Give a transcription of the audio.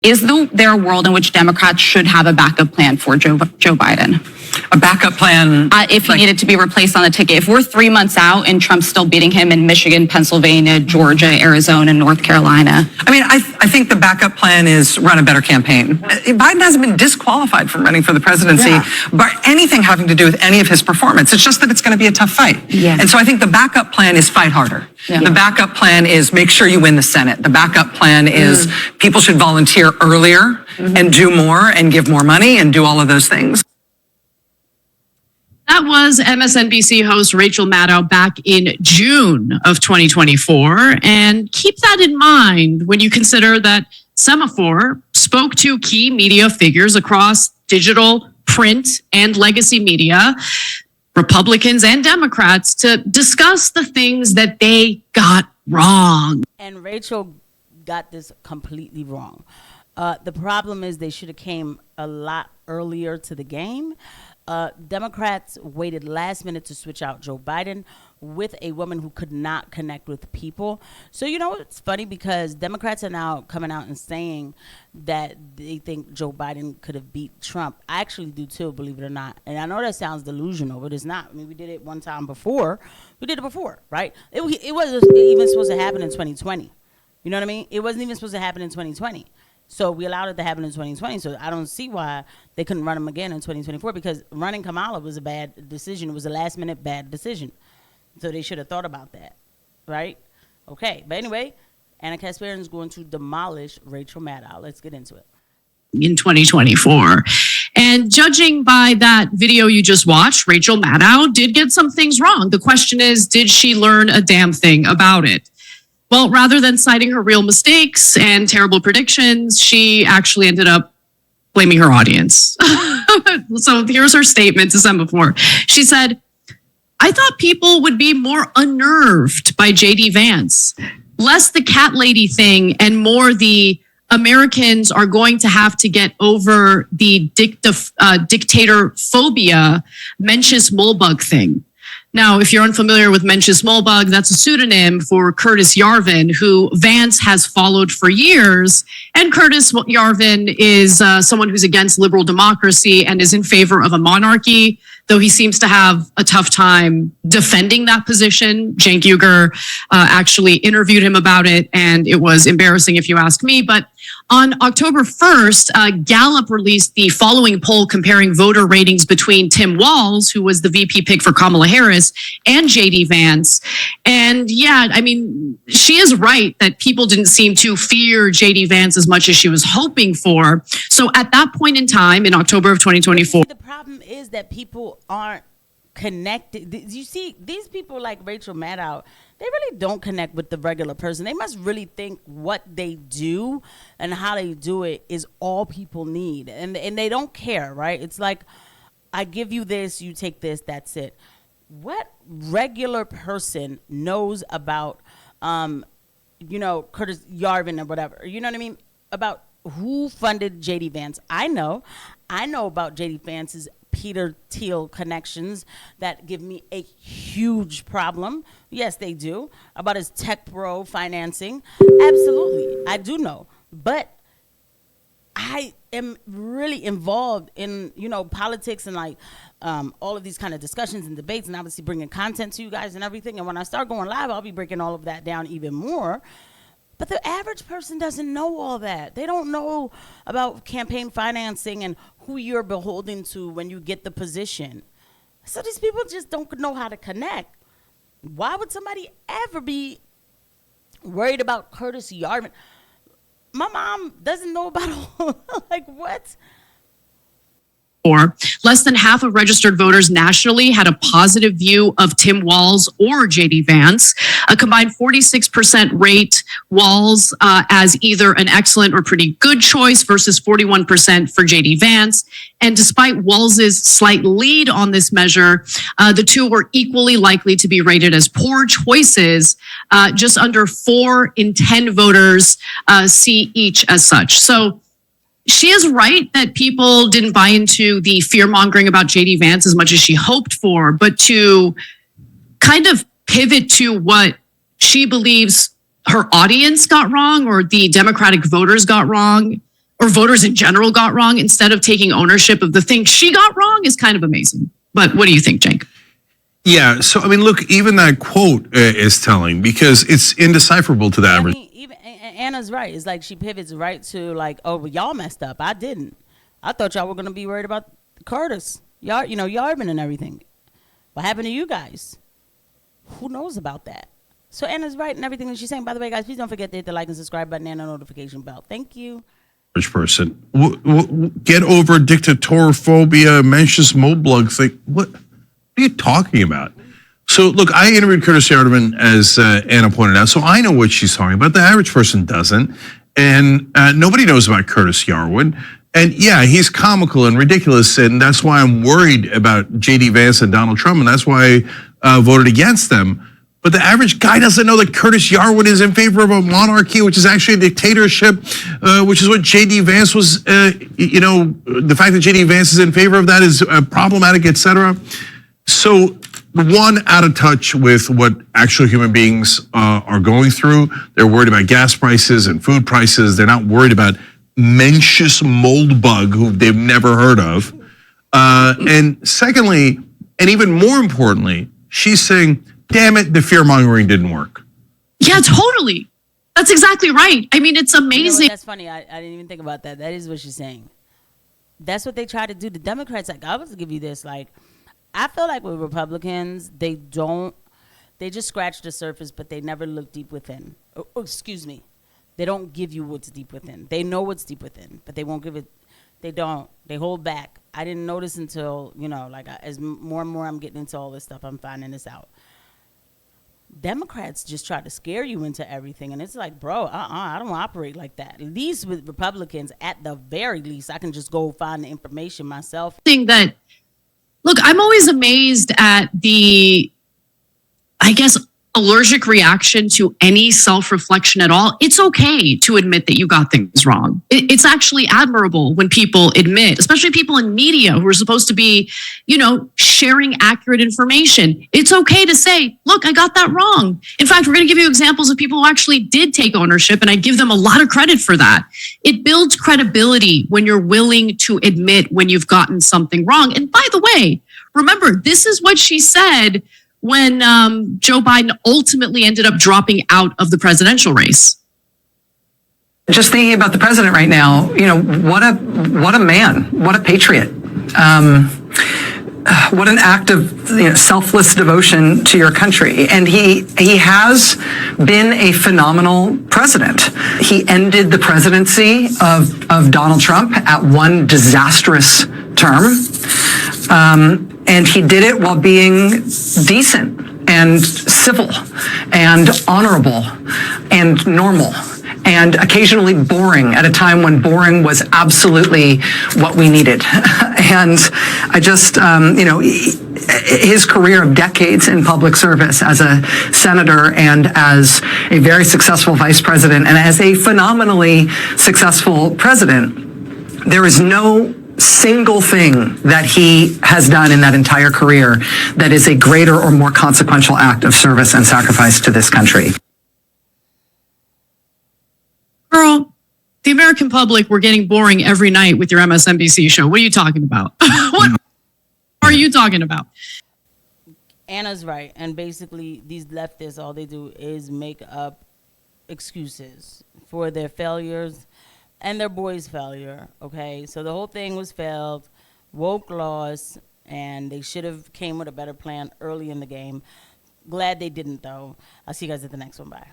there a world in which Democrats should have a backup plan for Joe Biden? A backup plan? If he needed to be replaced on the ticket. If we're 3 months out and Trump's still beating him in Michigan, Pennsylvania, Georgia, Arizona, North Carolina. I mean, I think the backup plan is run a better campaign. Biden hasn't been disqualified from running for the presidency by anything having to do with any of his performance. It's just that it's going to be a tough fight. Yeah. And so I think the backup plan is fight harder. Yeah. The backup plan is make sure you win the Senate. The backup plan is people should volunteer earlier and do more and give more money and do all of those things. That was MSNBC host Rachel Maddow back in June of 2024. And keep that in mind when you consider that Semaphore spoke to key media figures across digital, print, and legacy media, Republicans and Democrats, to discuss the things that they got wrong. And Rachel got this completely wrong. The problem is they should have came a lot earlier to the game. Democrats waited last minute to switch out Joe Biden with a woman who could not connect with people. So, you know, it's funny because Democrats are now coming out and saying that they think Joe Biden could have beat Trump. I actually do too, believe it or not. And I know that sounds delusional, but it's not. I mean, we did it one time before. We did it before, right? It wasn't even supposed to happen in 2020. You know what I mean? It wasn't even supposed to happen in 2020. So we allowed it to happen in 2020. So I don't see why they couldn't run him again in 2024, because running Kamala was a bad decision. It was a last minute bad decision. So they should have thought about that, right? Okay. But anyway, Ana Kasparian is going to demolish Rachel Maddow. Let's get into it. In 2024. And judging by that video you just watched, Rachel Maddow did get some things wrong. The question is, did she learn a damn thing about it? Well, rather than citing her real mistakes and terrible predictions, she actually ended up blaming her audience. So here's her statement to Semaphore. She said, "I thought people would be more unnerved by J.D. Vance, less the cat lady thing and more the Americans are going to have to get over the dictator phobia Mencius Moldbug thing." Now, if you're unfamiliar with Mencius Moldbug, that's a pseudonym for Curtis Yarvin, who Vance has followed for years. And Curtis Yarvin is someone who's against liberal democracy and is in favor of a monarchy, though he seems to have a tough time defending that position. Cenk Uygur actually interviewed him about it, and it was embarrassing if you ask me. But on October 1st, Gallup released the following poll comparing voter ratings between Tim Walz, who was the VP pick for Kamala Harris, and J.D. Vance. And yeah, I mean, she is right that people didn't seem to fear J.D. Vance as much as she was hoping for. So at that point in time, in October of 2024. The problem is that people aren't connected. You see, these people like Rachel Maddow, they really don't connect with the regular person. They must really think what they do and how they do it is all people need. And they don't care, right? It's like, I give you this, you take this, that's it. What regular person knows about, Curtis Yarvin or whatever? You know what I mean? About who funded J.D. Vance. I know about J.D. Vance's Peter Thiel connections that give me a huge problem. Yes, they do. About his tech bro financing. Absolutely. I do know. But I am really involved in, politics and all of these kind of discussions and debates, and obviously bringing content to you guys and everything. And when I start going live, I'll be breaking all of that down even more. But the average person doesn't know all that. They don't know about campaign financing and who you're beholden to when you get the position. So these people just don't know how to connect. Why would somebody ever be worried about Curtis Yarvin? My mom doesn't know about all, what? Or less than half of registered voters nationally had a positive view of Tim Walz or J.D. Vance. A combined 46% rate Walz as either an excellent or pretty good choice versus 41% for J.D. Vance. And despite Walz's slight lead on this measure, the two were equally likely to be rated as poor choices. Just under 4 in 10 voters see each as such. So she is right that people didn't buy into the fear-mongering about J.D. Vance as much as she hoped for, but to kind of pivot to what she believes her audience got wrong or the Democratic voters got wrong, or voters in general got wrong instead of taking ownership of the thing she got wrong is kind of amazing. But what do you think, Jake? Yeah. So, I mean, look, even that quote is telling because it's indecipherable to the average. Even Anna's right. It's like she pivots right to like, oh, well, y'all messed up. I didn't. I thought y'all were going to be worried about Curtis, Yardman and everything. What happened to you guys? Who knows about that? So Anna's right in everything that she's saying. By the way, guys, please don't forget to hit the like and subscribe button and the notification bell. Thank you. Person get over dictatorphobia, Mencius Moblug thing. What are you talking about? So look, I interviewed Curtis Yardman, as Anna pointed out, so I know what she's talking about. The average person doesn't, and nobody knows about Curtis Yarwood. And yeah, he's comical and ridiculous, and that's why I'm worried about J.D. Vance and Donald Trump, and that's why I voted against them. But the average guy doesn't know that Curtis Yarwood is in favor of a monarchy, which is actually a dictatorship, which is what J.D. Vance was, the fact that J.D. Vance is in favor of that is problematic, etc. So one, out of touch with what actual human beings are going through. They're worried about gas prices and food prices. They're not worried about Mencius Moldbug, who they've never heard of. And secondly, and even more importantly, she's saying, damn it, the fearmongering didn't work. Yeah, totally. That's exactly right. I mean, it's amazing. That's funny. I didn't even think about that. That is what she's saying. That's what they try to do. The Democrats, like, I was to give you this, like, I feel like with Republicans, they just scratch the surface, but they never look deep within. Excuse me. They don't give you what's deep within. They know what's deep within, but they won't give it. They don't. They hold back. I didn't notice until, as more and more I'm getting into all this stuff, I'm finding this out. Democrats just try to scare you into everything, and it's like, bro, I don't operate like that. At least with Republicans, at the very least, I can just go find the information myself. Look, I'm always amazed at the, I guess, allergic reaction to any self-reflection at all. It's okay to admit that you got things wrong. It's actually admirable when people admit, especially people in media who are supposed to be, sharing accurate information. It's okay to say, look, I got that wrong. In fact, we're going to give you examples of people who actually did take ownership, and I give them a lot of credit for that. It builds credibility when you're willing to admit when you've gotten something wrong. And by the way, remember, this is what she said when Joe Biden ultimately ended up dropping out of the presidential race. Just thinking about the president right now, what a man, what a patriot. What an act of selfless devotion to your country. And he has been a phenomenal president. He ended the presidency of Donald Trump at one disastrous term. And he did it while being decent and civil and honorable and normal and occasionally boring at a time when boring was absolutely what we needed. And I just, his career of decades in public service as a senator and as a very successful vice president and as a phenomenally successful president, there is no single thing that he has done in that entire career that is a greater or more consequential act of service and sacrifice to this country. Girl, the American public were getting boring every night with your MSNBC show. What are you talking about? What are you talking about? Anna's right. And basically, these leftists, all they do is make up excuses for their failures and their boys' failure, okay? So the whole thing was failed, woke lost, and they should have came with a better plan early in the game. Glad they didn't, though. I'll see you guys at the next one. Bye.